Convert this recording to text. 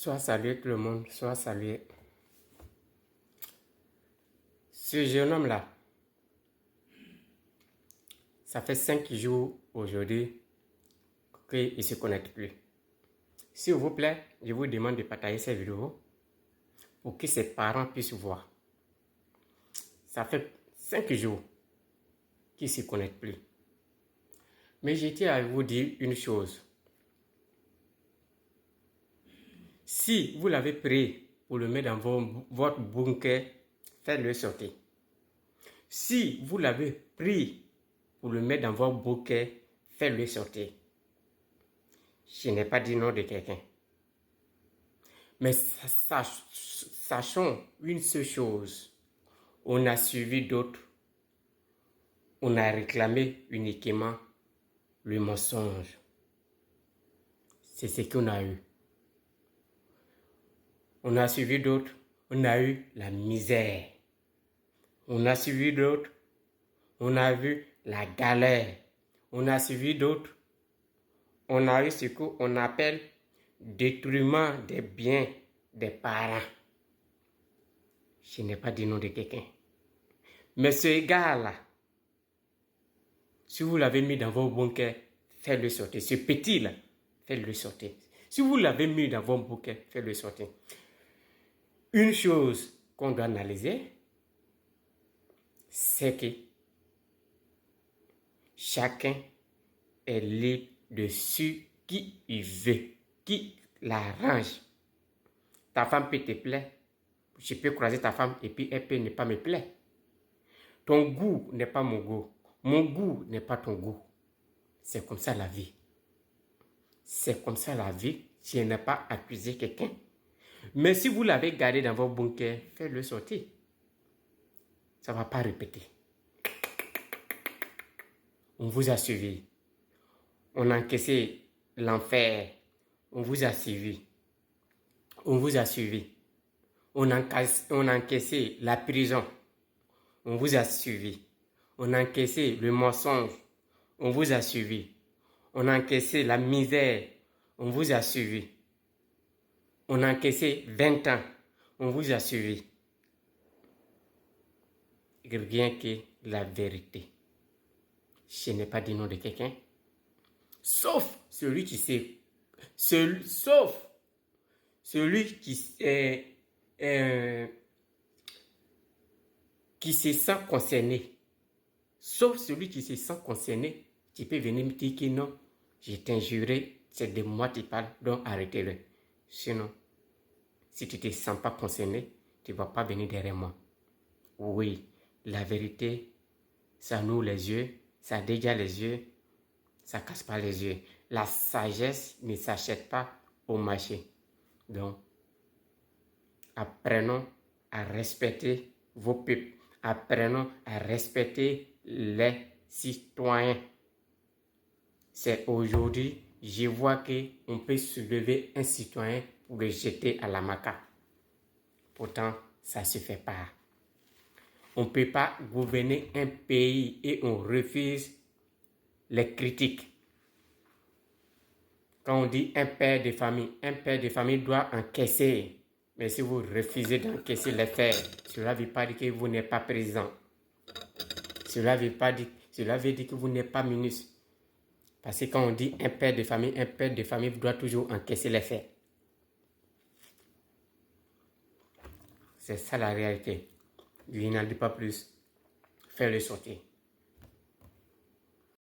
Sois salué tout le monde, sois salué. Ce jeune homme-là, ça fait 5 jours aujourd'hui qu'il ne se connecte plus. S'il vous plaît, je vous demande de partager cette vidéo pour que ses parents puissent voir. Ça fait 5 jours qu'il ne se connecte plus. Mais je tiens à vous dire une chose. Si vous l'avez pris pour le mettre dans votre bunker, faites-le sortir. Si vous l'avez pris pour le mettre dans votre bunker, faites-le sortir. Je n'ai pas dit non de quelqu'un. Mais sachons une seule chose. On a suivi d'autres. On a réclamé uniquement le mensonge. C'est ce qu'on a eu. On a suivi d'autres. On a eu la misère. On a suivi d'autres. On a vu la galère. On a suivi d'autres. On a eu ce qu'on appelle détruisement des biens des parents. Je n'ai pas dit non de quelqu'un. Mais ce gars-là, si vous l'avez mis dans vos bunkers, faites-le sortir. Ce petit-là, faites-le sortir. Si vous l'avez mis dans vos bunkers, faites-le sortir. Une chose qu'on doit analyser, c'est que chacun est libre de ce qu'il veut, qui l'arrange. Ta femme peut te plaire. Je peux croiser ta femme et puis elle peut ne pas me plaire. Ton goût n'est pas mon goût. Mon goût n'est pas ton goût. C'est comme ça la vie. C'est comme ça la vie. Je n'ai pas accusé quelqu'un. Mais si vous l'avez gardé dans votre bunker, faites-le sortir. Ça ne va pas répéter. On vous a suivi. On a encaissé l'enfer. On vous a suivi. On vous a suivi. On a encaissé la prison. On vous a suivi. On a encaissé le mensonge. On vous a suivi. On a encaissé la misère. On vous a suivi. On a encaissé 20 ans. On vous a suivi. Rien que la vérité. Je n'ai pas dit non de quelqu'un. Sauf celui qui sait. Sauf celui qui se sent concerné. Sauf celui qui se sent concerné. Tu peux venir me dire que non. Je t'injurerai. C'est de moi qui parle. Donc arrêtez-le. Sinon, si tu ne te sens pas concerné, tu ne vas pas venir derrière moi. Oui, la vérité, ça nourrit les yeux, ça dégage les yeux, ça ne casse pas les yeux. La sagesse ne s'achète pas au marché. Donc, apprenons à respecter vos peuples. Apprenons à respecter les citoyens. C'est aujourd'hui, je vois qu'on peut soulever un citoyen pour le jeter à la maca. Pourtant, ça ne se fait pas. On ne peut pas gouverner un pays et on refuse les critiques. Quand on dit un père de famille doit encaisser. Mais si vous refusez d'encaisser les faits, cela ne veut pas dire que vous n'êtes pas président. Cela veut dire que vous n'êtes pas ministre. Parce que quand on dit un père de famille doit toujours encaisser les faits. C'est ça la réalité. Je n'en dis pas plus. Fais-le sortir.